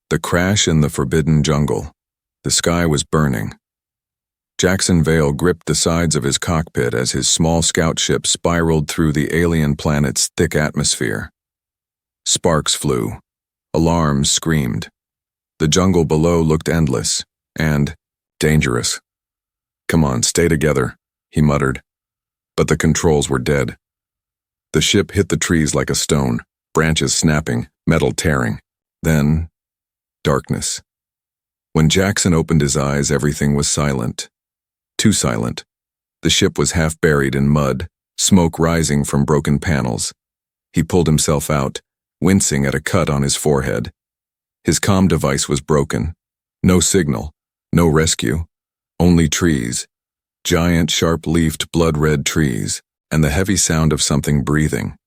The crash in the forbidden jungle. The sky was burning. Jackson Vale gripped the sides of his cockpit as his small scout ship spiraled through the alien planet's thick atmosphere. Sparks flew. Alarms screamed. The jungle below looked endless and dangerous. "Come on, stay together," he muttered. But the controls were dead. The ship hit the trees like a stone, branches snapping, metal tearing. Then, darkness. When Jackson opened his eyes, everything was silent. Too silent. The ship was half buried in mud, smoke rising from broken panels. He pulled himself out, wincing at a cut on his forehead. His comm device was broken. No signal, no rescue, only trees. Giant, sharp-leafed, blood-red trees, and the heavy sound of something breathing.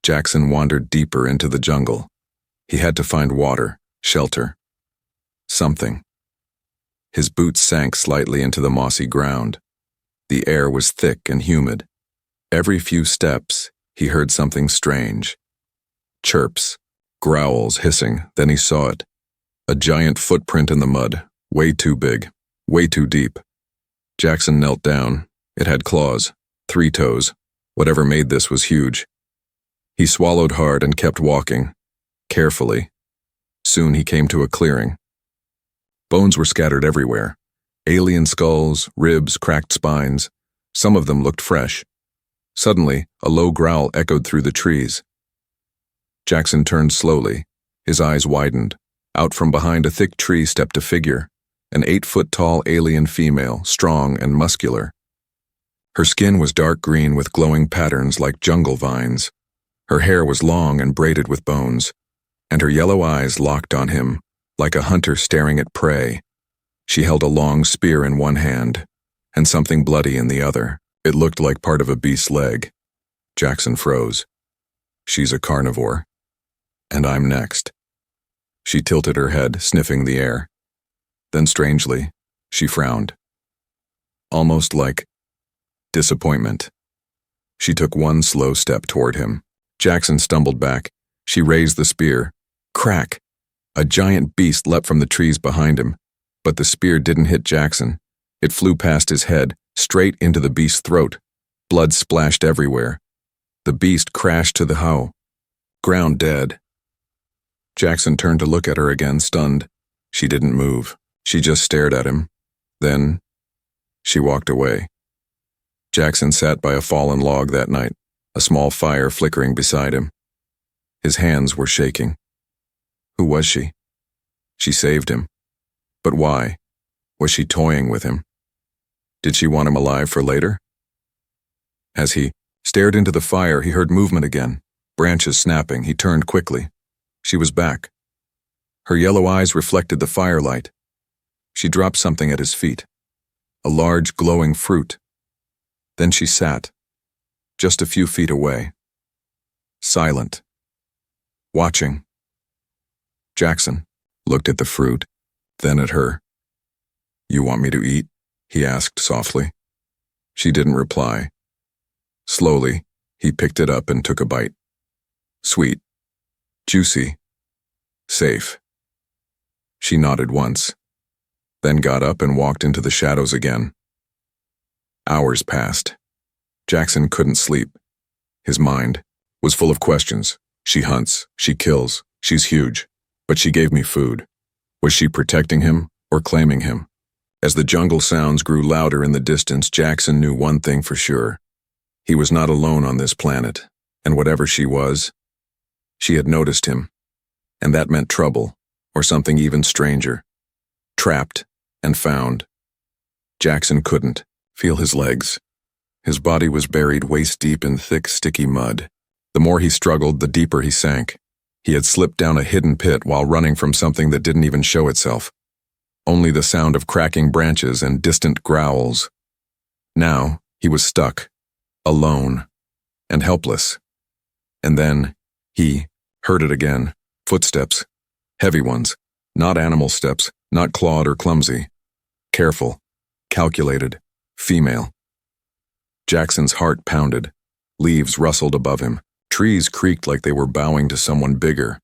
Jackson wandered deeper into the jungle. He had to find water, shelter. Something. His boots sank slightly into the mossy ground. The air was thick and humid. Every few steps, he heard something strange. Chirps, growls, hissing, then he saw it. A giant footprint in the mud, way too big, way too deep. Jackson knelt down. It had claws, 3 toes. Whatever made this was huge. He swallowed hard and kept walking, carefully. Soon he came to a clearing. Bones were scattered everywhere. Alien skulls, ribs, cracked spines. Some of them looked fresh. Suddenly, a low growl echoed through the trees. Jackson turned slowly. His eyes widened. Out from behind a thick tree stepped a figure, an 8-foot-tall alien female, strong and muscular. Her skin was dark green with glowing patterns like jungle vines. Her hair was long and braided with bones, and her yellow eyes locked on him, like a hunter staring at prey. She held a long spear in one hand, and something bloody in the other. It looked like part of a beast's leg. Jackson froze. She's a carnivore. And I'm next. She tilted her head, sniffing the air. Then strangely, she frowned. Almost like disappointment. She took one slow step toward him. Jackson stumbled back. She raised the spear. Crack! A giant beast leapt from the trees behind him. But the spear didn't hit Jackson. It flew past his head, straight into the beast's throat. Blood splashed everywhere. The beast crashed to the hoe. Ground dead. Jackson turned to look at her again, stunned. She didn't move. She just stared at him. Then, she walked away. Jackson sat by a fallen log that night, a small fire flickering beside him. His hands were shaking. Who was she? She saved him. But why? Was she toying with him? Did she want him alive for later? As he stared into the fire, he heard movement again, branches snapping. He turned quickly. She was back. Her yellow eyes reflected the firelight. She dropped something at his feet, a large glowing fruit. Then she sat, just a few feet away, silent, watching. Jackson looked at the fruit, then at her. "You want me to eat?" he asked softly. She didn't reply. Slowly, he picked it up and took a bite. Sweet, juicy, safe. She nodded once, then got up and walked into the shadows again. Hours passed. Jackson couldn't sleep. His mind was full of questions. She hunts, she kills, she's huge, but she gave me food. Was she protecting him or claiming him? As the jungle sounds grew louder in the distance, Jackson knew one thing for sure. He was not alone on this planet, and whatever she was, she had noticed him. And that meant trouble, or something even stranger. Trapped and found. Jackson couldn't feel his legs. His body was buried waist-deep in thick, sticky mud. The more he struggled, the deeper he sank. He had slipped down a hidden pit while running from something that didn't even show itself. Only the sound of cracking branches and distant growls. Now, he was stuck, alone, and helpless. And then, he heard it again. Footsteps. Heavy ones. Not animal steps, not clawed or clumsy. Careful, calculated, female. Jackson's heart pounded. Leaves rustled above him. Trees creaked like they were bowing to someone bigger.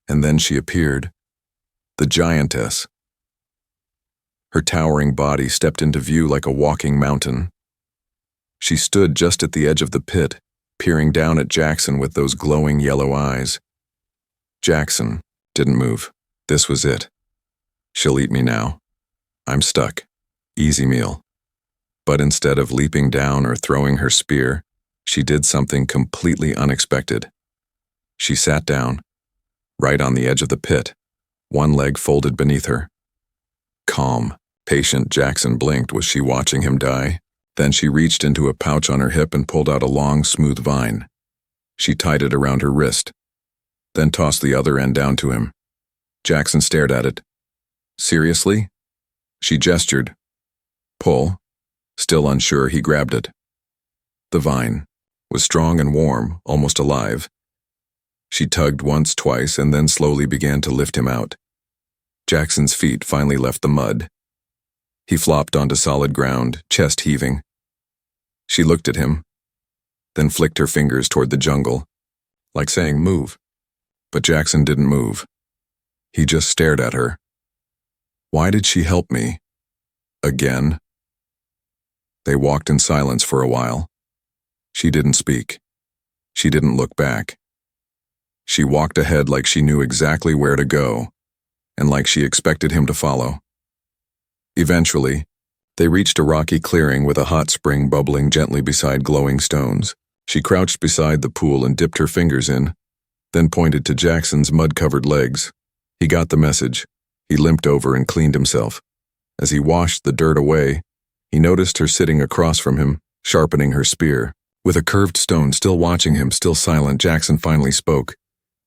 And then she appeared. The giantess. Her towering body stepped into view like a walking mountain. She stood just at the edge of the pit, peering down at Jackson with those glowing yellow eyes. Jackson didn't move. This was it. She'll eat me now. I'm stuck. Easy meal. But instead of leaping down or throwing her spear, she did something completely unexpected. She sat down, right on the edge of the pit, one leg folded beneath her. Calm, patient Jackson blinked. Was she watching him die? Then she reached into a pouch on her hip and pulled out a long, smooth vine. She tied it around her wrist, then tossed the other end down to him. Jackson stared at it. Seriously? She gestured. Pull. Still unsure, he grabbed it. The vine was strong and warm, almost alive. She tugged once, twice, and then slowly began to lift him out. Jackson's feet finally left the mud. He flopped onto solid ground, chest heaving. She looked at him, then flicked her fingers toward the jungle, like saying, move. But Jackson didn't move. He just stared at her. Why did she help me? Again? They walked in silence for a while. She didn't speak. She didn't look back. She walked ahead like she knew exactly where to go, and like she expected him to follow. Eventually, they reached a rocky clearing with a hot spring bubbling gently beside glowing stones. She crouched beside the pool and dipped her fingers in, then pointed to Jackson's mud-covered legs. He got the message. He limped over and cleaned himself. As he washed the dirt away, he noticed her sitting across from him, sharpening her spear. With a curved stone still watching him, still silent, Jackson finally spoke.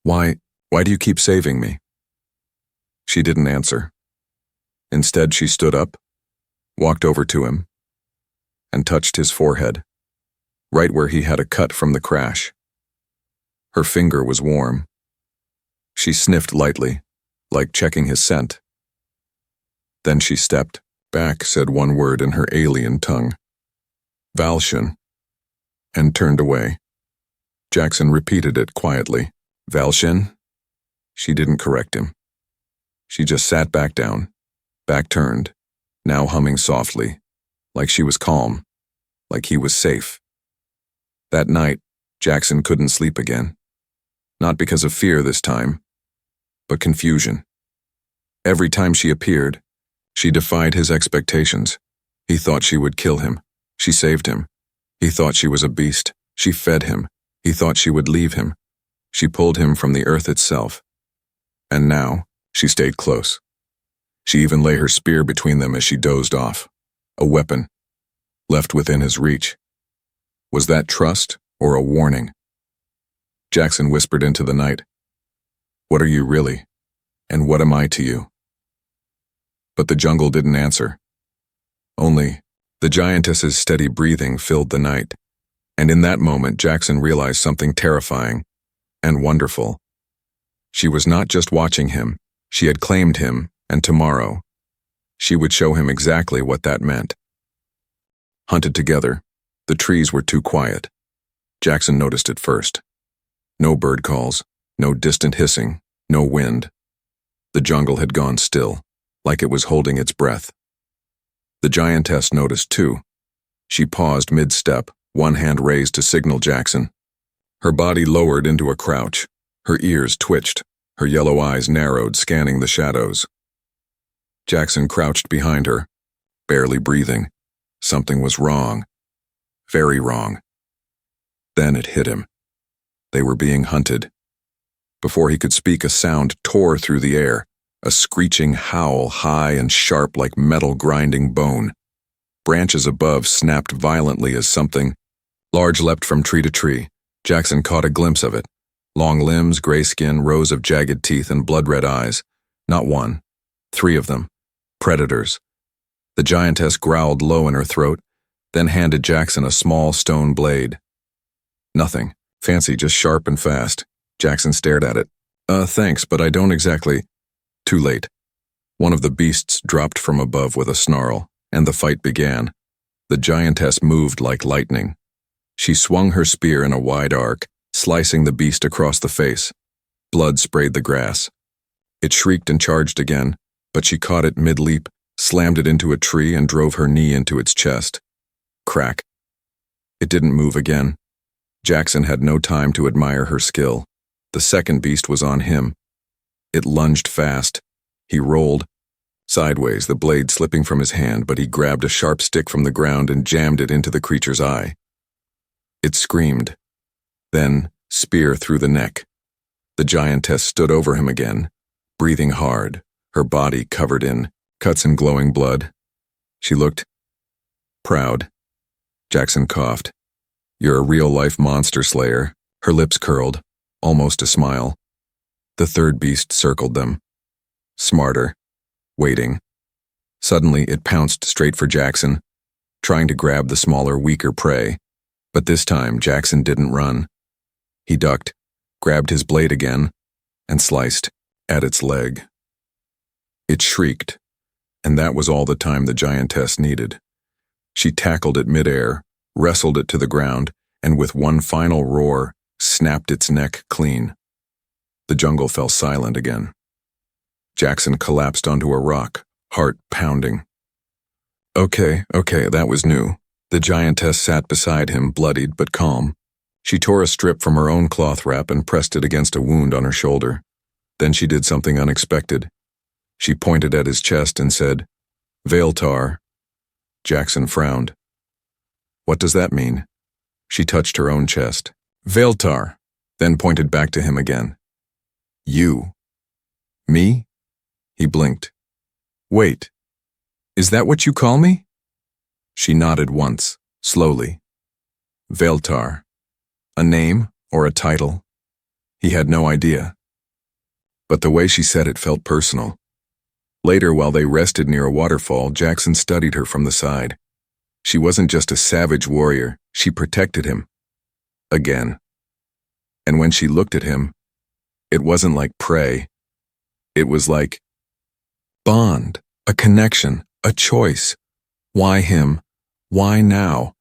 Why do you keep saving me? She didn't answer. Instead, she stood up, walked over to him, and touched his forehead, right where he had a cut from the crash. Her finger was warm. She sniffed lightly, like checking his scent. Then she stepped back, said one word in her alien tongue, Valshin, and turned away. Jackson repeated it quietly. Valshin? She didn't correct him. She just sat back down, back turned, now humming softly, like she was calm, like he was safe. That night, Jackson couldn't sleep again. Not because of fear this time, but confusion. Every time she appeared, she defied his expectations. He thought she would kill him. She saved him. He thought she was a beast. She fed him. He thought she would leave him. She pulled him from the earth itself. And now, she stayed close. She even lay her spear between them as she dozed off. A weapon, left within his reach. Was that trust or a warning? Jackson whispered into the night. What are you really? And what am I to you? But the jungle didn't answer. Only the giantess's steady breathing filled the night. And in that moment, Jackson realized something terrifying and wonderful. She was not just watching him. She had claimed him, and tomorrow, she would show him exactly what that meant. Hunted together, the trees were too quiet. Jackson noticed it first. No bird calls, no distant hissing, no wind. The jungle had gone still, like it was holding its breath. The giantess noticed too. She paused mid-step, one hand raised to signal Jackson. Her body lowered into a crouch. Her ears twitched. Her yellow eyes narrowed, scanning the shadows. Jackson crouched behind her, barely breathing. Something was wrong. Very wrong. Then it hit him. They were being hunted. Before he could speak, a sound tore through the air, a screeching howl, high and sharp like metal grinding bone. Branches above snapped violently as something large leapt from tree to tree. Jackson caught a glimpse of it. Long limbs, gray skin, rows of jagged teeth, and blood-red eyes. Not one, 3 of them. Predators. The giantess growled low in her throat, then handed Jackson a small stone blade. Nothing. Fancy, just sharp and fast. Jackson stared at it. Thanks, but I don't exactly. Too late. One of the beasts dropped from above with a snarl, and the fight began. The giantess moved like lightning. She swung her spear in a wide arc, slicing the beast across the face. Blood sprayed the grass. It shrieked and charged again, but she caught it mid-leap, slammed it into a tree, and drove her knee into its chest. Crack. It didn't move again. Jackson had no time to admire her skill. The second beast was on him. It lunged fast. He rolled sideways, the blade slipping from his hand, but he grabbed a sharp stick from the ground and jammed it into the creature's eye. It screamed. Then, spear through the neck. The giantess stood over him again, breathing hard, her body covered in cuts and glowing blood. She looked proud. Jackson coughed. "You're a real-life monster slayer." Her lips curled, almost a smile. The third beast circled them. Smarter. Waiting. Suddenly, it pounced straight for Jackson, trying to grab the smaller, weaker prey. But this time, Jackson didn't run. He ducked, grabbed his blade again, and sliced at its leg. It shrieked, and that was all the time the giantess needed. She tackled it midair, wrestled it to the ground, and with one final roar, snapped its neck clean. The jungle fell silent again. Jackson collapsed onto a rock, heart pounding. Okay, that was new. The giantess sat beside him, bloodied but calm. She tore a strip from her own cloth wrap and pressed it against a wound on her shoulder. Then she did something unexpected. She pointed at his chest and said, "Veiltar." Jackson frowned. "What does that mean?" She touched her own chest. "Veiltar," then pointed back to him again. "You." "Me?" He blinked. "Wait, is that what you call me?" She nodded once, slowly. Veiltar. A name or a title? He had no idea. But the way she said it felt personal. Later, while they rested near a waterfall, Jackson studied her from the side. She wasn't just a savage warrior, she protected him. Again. And when she looked at him, it wasn't like prey. It was like bond, a connection, a choice. Why him? Why now?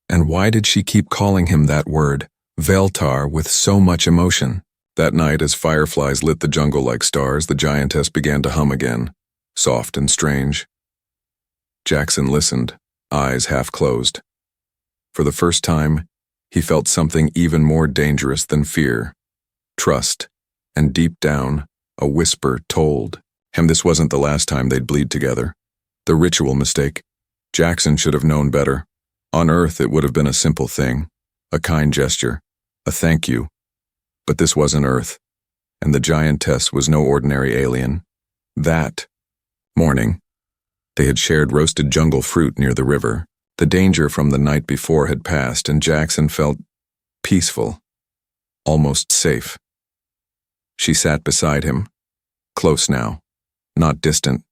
And why did she keep calling him that word, Veiltar, with so much emotion? That night, as fireflies lit the jungle like stars, the giantess began to hum again, soft and strange. Jackson listened, eyes half closed. For the first time, he felt something even more dangerous than fear. Trust, and deep down, a whisper told him this wasn't the last time they'd bleed together. The ritual mistake. Jackson should have known better. On Earth, it would have been a simple thing, a kind gesture, a thank you. But this wasn't Earth, and the giantess was no ordinary alien. That morning, they had shared roasted jungle fruit near the river. The danger from the night before had passed, and Jackson felt peaceful, almost safe. She sat beside him, close now, not distant.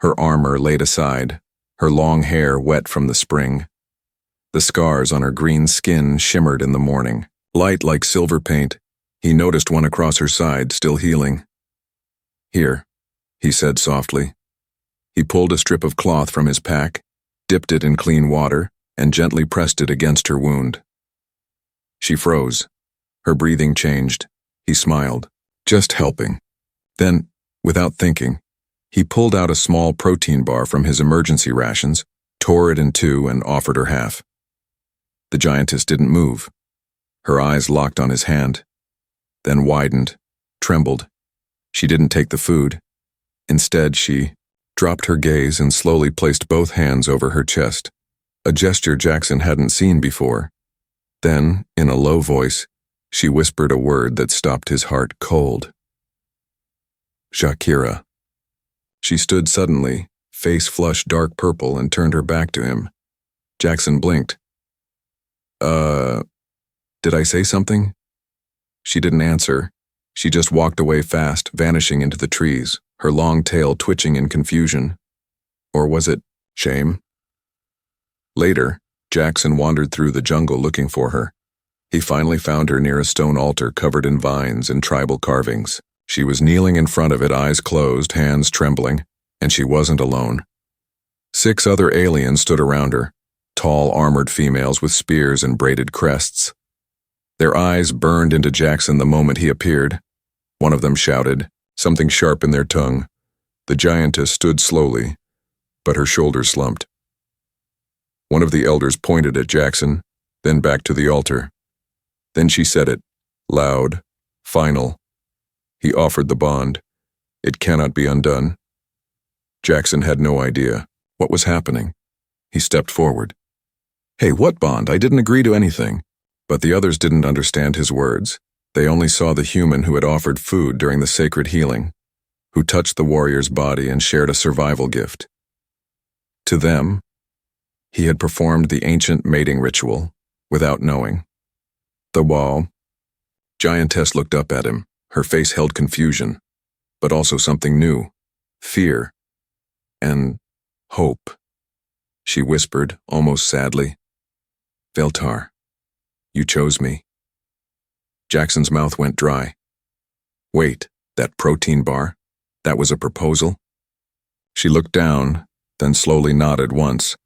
Her armor laid aside, her long hair wet from the spring. The scars on her green skin shimmered in the morning, light like silver paint. He noticed one across her side, still healing. "Here," he said softly. He pulled a strip of cloth from his pack, dipped it in clean water, and gently pressed it against her wound. She froze. Her breathing changed. He smiled. "Just helping." Then, without thinking, he pulled out a small protein bar from his emergency rations, tore it in two, and offered her half. The giantess didn't move. Her eyes locked on his hand, then widened, trembled. She didn't take the food. Instead, she dropped her gaze and slowly placed both hands over her chest, a gesture Jackson hadn't seen before. Then, in a low voice, she whispered a word that stopped his heart cold. "Shakira." She stood suddenly, face flushed dark purple, and turned her back to him. Jackson blinked. Did I say something?" She didn't answer. She just walked away fast, vanishing into the trees, her long tail twitching in confusion. Or was it shame? Later, Jackson wandered through the jungle looking for her. He finally found her near a stone altar covered in vines and tribal carvings. She was kneeling in front of it, eyes closed, hands trembling, and she wasn't alone. 6 other aliens stood around her, tall, armored females with spears and braided crests. Their eyes burned into Jackson the moment he appeared. One of them shouted, something sharp in their tongue. The giantess stood slowly, but her shoulders slumped. One of the elders pointed at Jackson, then back to the altar. Then she said it, loud, final. He offered the bond. It cannot be undone. Jackson had no idea what was happening. He stepped forward. Hey, what bond? I didn't agree to anything. But the others didn't understand his words. They only saw the human who had offered food during the sacred healing, who touched the warrior's body and shared a survival gift. To them, he had performed the ancient mating ritual without knowing. The wall. Giantess looked up at him. Her face held confusion, but also something new, fear, and hope. She whispered, almost sadly, Veltar, you chose me. Jackson's mouth went dry. Wait, that protein bar? That was a proposal? She looked down, then slowly nodded once.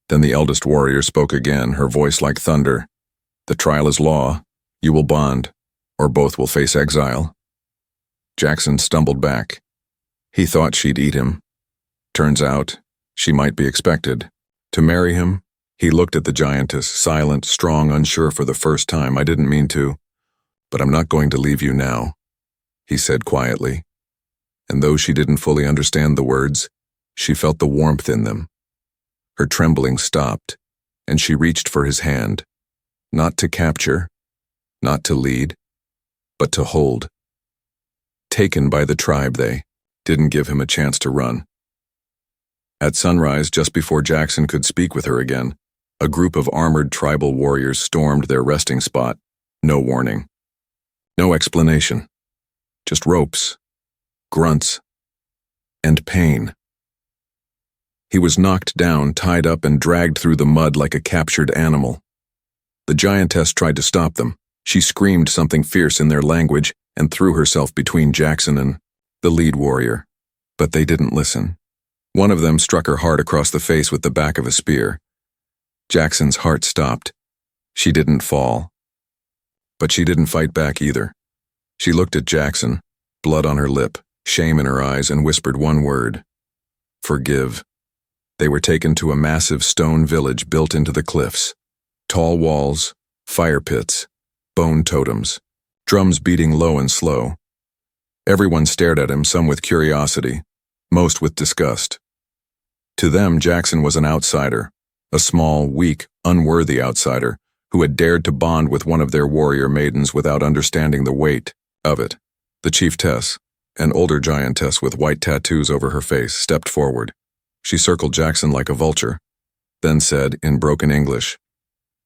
Then the eldest warrior spoke again, her voice like thunder. The trial is law. You will bond, or both will face exile. Jackson stumbled back. He thought she'd eat him. Turns out, she might be expected. To marry him, he looked at the giantess, silent, strong, unsure for the first time. I didn't mean to, but I'm not going to leave you now, he said quietly. And though she didn't fully understand the words, she felt the warmth in them. Her trembling stopped, and she reached for his hand, not to capture, not to lead, but to hold. Taken by the tribe, they didn't give him a chance to run. At sunrise, just before Jackson could speak with her again, a group of armored tribal warriors stormed their resting spot. No warning. No explanation. Just ropes, grunts, and pain. He was knocked down, tied up, and dragged through the mud like a captured animal. The giantess tried to stop them. She screamed something fierce in their language and threw herself between Jackson and the lead warrior. But they didn't listen. One of them struck her hard across the face with the back of a spear. Jackson's heart stopped. She didn't fall. But she didn't fight back either. She looked at Jackson, blood on her lip, shame in her eyes, and whispered one word. Forgive. They were taken to a massive stone village built into the cliffs. Tall walls, fire pits, bone totems, drums beating low and slow. Everyone stared at him, some with curiosity, most with disgust. To them, Jackson was an outsider, a small, weak, unworthy outsider who had dared to bond with one of their warrior maidens without understanding the weight of it. The chiefess, an older giantess with white tattoos over her face, stepped forward. She circled Jackson like a vulture, then said in broken English,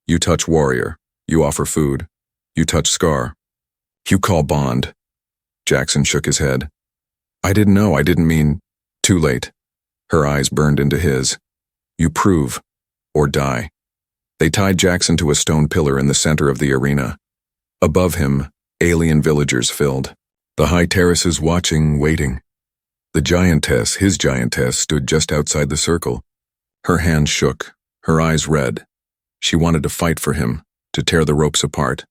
You touch warrior, you offer food, you touch scar, you call bond. Jackson shook his head. I didn't know, I didn't mean. Too late. Her eyes burned into his. You prove, or die. They tied Jackson to a stone pillar in the center of the arena. Above him, alien villagers filled. The high terraces watching, waiting. The giantess, his giantess, stood just outside the circle. Her hands shook, her eyes red. She wanted to fight for him, to tear the ropes apart.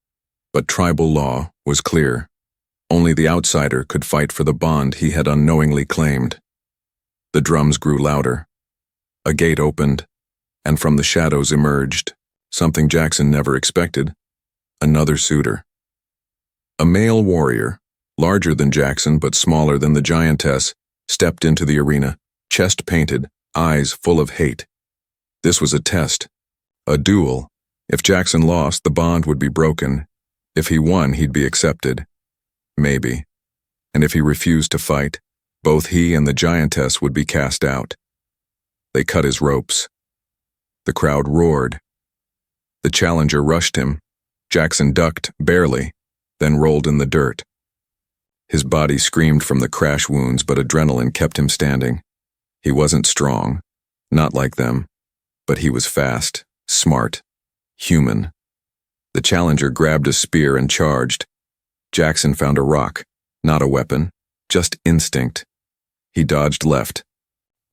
But tribal law was clear. Only the outsider could fight for the bond he had unknowingly claimed. The drums grew louder. A gate opened, and from the shadows emerged something Jackson never expected, another suitor. A male warrior, larger than Jackson but smaller than the giantess, stepped into the arena, chest painted, eyes full of hate. This was a test, a duel. If Jackson lost, the bond would be broken. If he won, he'd be accepted. Maybe. And if he refused to fight, both he and the giantess would be cast out. They cut his ropes. The crowd roared. The challenger rushed him. Jackson ducked, barely, then rolled in the dirt. His body screamed from the crash wounds, but adrenaline kept him standing. He wasn't strong, not like them, but he was fast, smart, human. The challenger grabbed a spear and charged. Jackson found a rock, not a weapon, just instinct. He dodged left,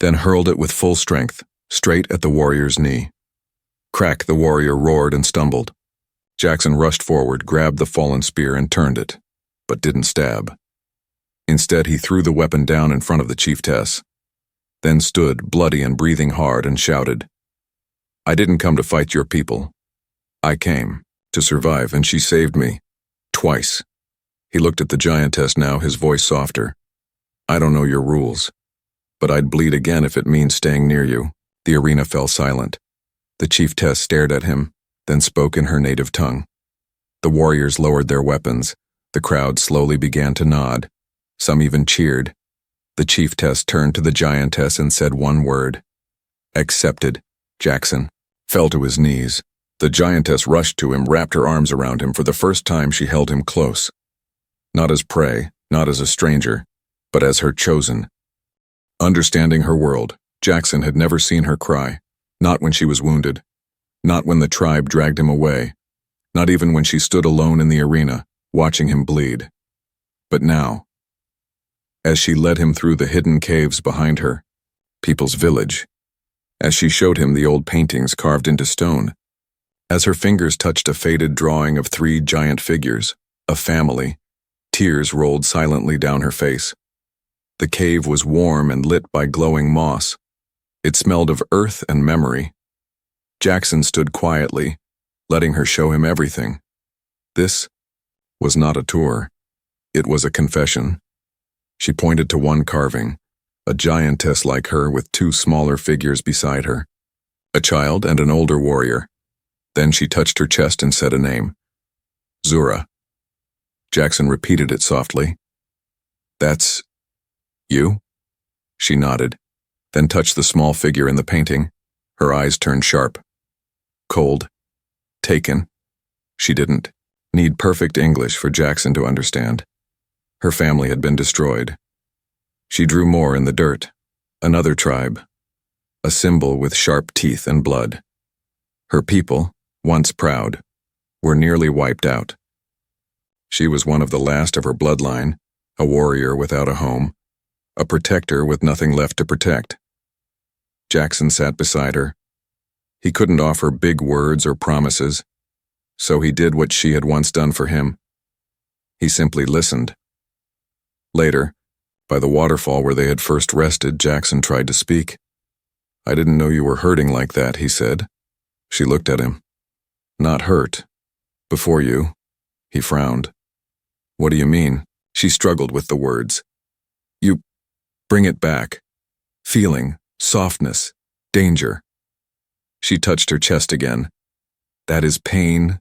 then hurled it with full strength, straight at the warrior's knee. Crack, the warrior roared and stumbled. Jackson rushed forward, grabbed the fallen spear and turned it, but didn't stab. Instead, he threw the weapon down in front of the Giantess, then stood, bloody and breathing hard, and shouted, "I didn't come to fight your people. I came to survive, and she saved me. Twice." He looked at the Giantess now, his voice softer. "I don't know your rules, but I'd bleed again if it means staying near you." The arena fell silent. The Giantess stared at him, then spoke in her native tongue. The warriors lowered their weapons. The crowd slowly began to nod. Some even cheered. The Giantess turned to the Giantess and said one word. "Accepted." Jackson fell to his knees. The Giantess rushed to him, wrapped her arms around him. For the first time, she held him close. Not as prey, not as a stranger, but as her chosen. Understanding her world, Jackson had never seen her cry. Not when she was wounded. Not when the tribe dragged him away. Not even when she stood alone in the arena, watching him bleed. But now, as she led him through the hidden caves behind her, people's village, as she showed him the old paintings carved into stone, as her fingers touched a faded drawing of 3 giant figures, a family, tears rolled silently down her face. The cave was warm and lit by glowing moss. It smelled of earth and memory. Jackson stood quietly, letting her show him everything. This was not a tour. It was a confession. She pointed to one carving, a giantess like her with 2 smaller figures beside her, a child and an older warrior. Then she touched her chest and said a name. Zura. Jackson repeated it softly. "That's you?" She nodded, then touched the small figure in the painting. Her eyes turned sharp. "Cold. Taken." She didn't need perfect English for Jackson to understand. Her family had been destroyed. She drew more in the dirt. Another tribe. A symbol with sharp teeth and blood. Her people, once proud, were nearly wiped out. She was one of the last of her bloodline, a warrior without a home, a protector with nothing left to protect. Jackson sat beside her. He couldn't offer big words or promises, so he did what she had once done for him. He simply listened. Later, by the waterfall where they had first rested, Jackson tried to speak. "I didn't know you were hurting like that," he said. She looked at him. "Not hurt. Before you." He frowned. "What do you mean?" She struggled with the words. "You bring it back. Feeling, softness, danger." She touched her chest again. "That is pain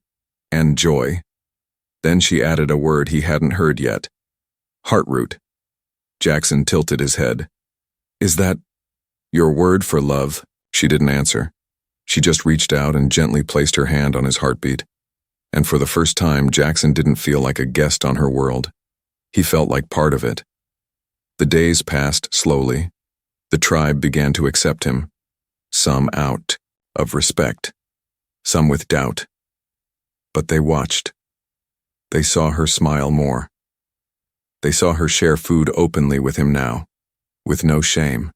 and joy." Then she added a word he hadn't heard yet. "Heartroot." Jackson tilted his head. "Is that your word for love?" She didn't answer. She just reached out and gently placed her hand on his heartbeat. And for the first time, Jackson didn't feel like a guest on her world. He felt like part of it. The days passed slowly. The tribe began to accept him. Some out of respect, some with doubt. But they watched. They saw her smile more. They saw her share food openly with him now, with no shame.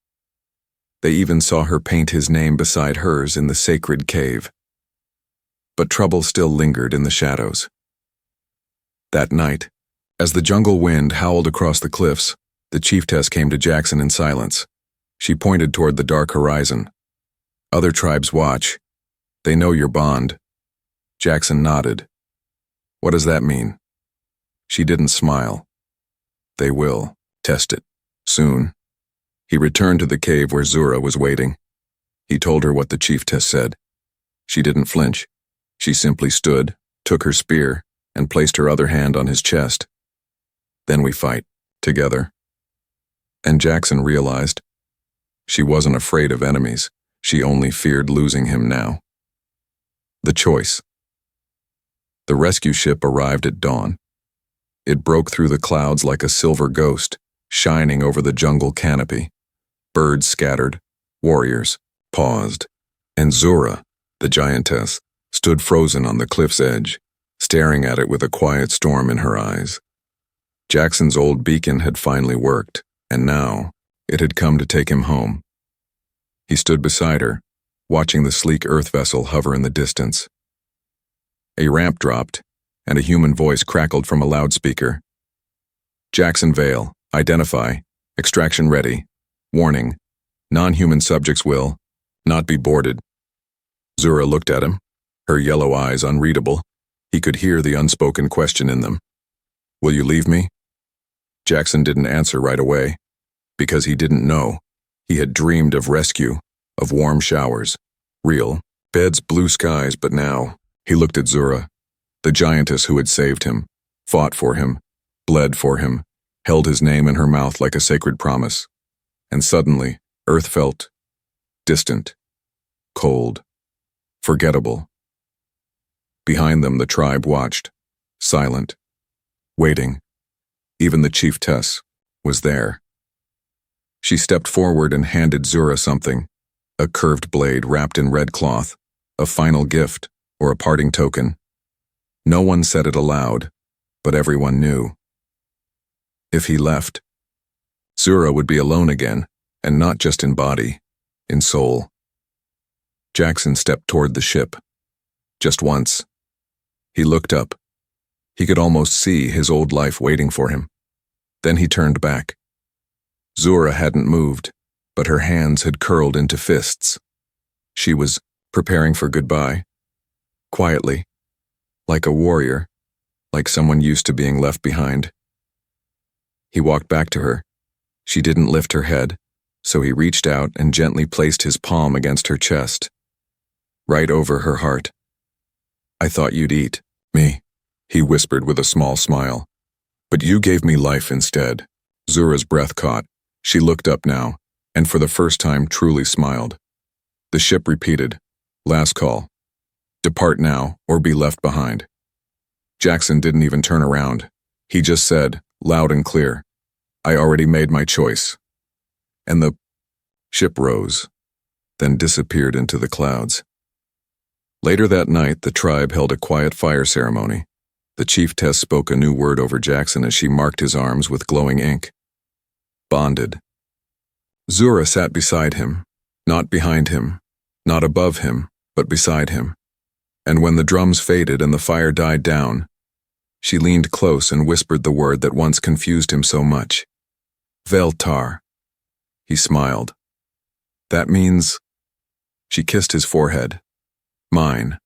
They even saw her paint his name beside hers in the sacred cave. But trouble still lingered in the shadows. That night, as the jungle wind howled across the cliffs, the Giantess came to Jackson in silence. She pointed toward the dark horizon. "Other tribes watch. They know your bond." Jackson nodded. "What does that mean?" She didn't smile. "They will test it soon." He returned to the cave where Zura was waiting. He told her what the Giantess said. She didn't flinch. She simply stood, took her spear, and placed her other hand on his chest. "Then we fight, together." And Jackson realized she wasn't afraid of enemies. She only feared losing him now. The choice. The rescue ship arrived at dawn. It broke through the clouds like a silver ghost, shining over the jungle canopy. Birds scattered, warriors paused, and Zura, the giantess, stood frozen on the cliff's edge, staring at it with a quiet storm in her eyes. Jackson's old beacon had finally worked, and now it had come to take him home. He stood beside her, watching the sleek earth vessel hover in the distance. A ramp dropped, and a human voice crackled from a loudspeaker. "Jackson Vale, Identify. Extraction ready. Warning. Non-human subjects will not be boarded. Zura looked at him, her yellow eyes unreadable. He could hear the unspoken question in them. Will you leave me? Jackson didn't answer right away, because he didn't know. He had dreamed of rescue, of warm showers, real, beds, blue skies, but now he looked at Zura, the giantess who had saved him, fought for him, bled for him, held his name in her mouth like a sacred promise. And suddenly, Earth felt distant, cold, forgettable. Behind them, the tribe watched, silent, waiting. Even the chiefess was there. She stepped forward and handed Zura something, a curved blade wrapped in red cloth, a final gift or a parting token. No one said it aloud, but everyone knew. If he left, Zura would be alone again, and not just in body, in soul. Jackson stepped toward the ship. Just once. He looked up. He could almost see his old life waiting for him. Then he turned back. Zura hadn't moved, but her hands had curled into fists. She was preparing for goodbye. Quietly. Like a warrior. Like someone used to being left behind. He walked back to her. She didn't lift her head, so he reached out and gently placed his palm against her chest. Right over her heart. I thought you'd eat me, he whispered with a small smile. But you gave me life instead. Zura's breath caught. She looked up now, and for the first time truly smiled. The ship repeated, last call. Depart now, or be left behind. Jackson didn't even turn around. He just said, loud and clear, I already made my choice. And the ship rose, then disappeared into the clouds. Later that night, the tribe held a quiet fire ceremony. The chiefess spoke a new word over Jackson as she marked his arms with glowing ink. Bonded. Zura sat beside him, not behind him, not above him, but beside him. And when the drums faded and the fire died down, she leaned close and whispered the word that once confused him so much. Veltar. He smiled. That means... She kissed his forehead. Mine.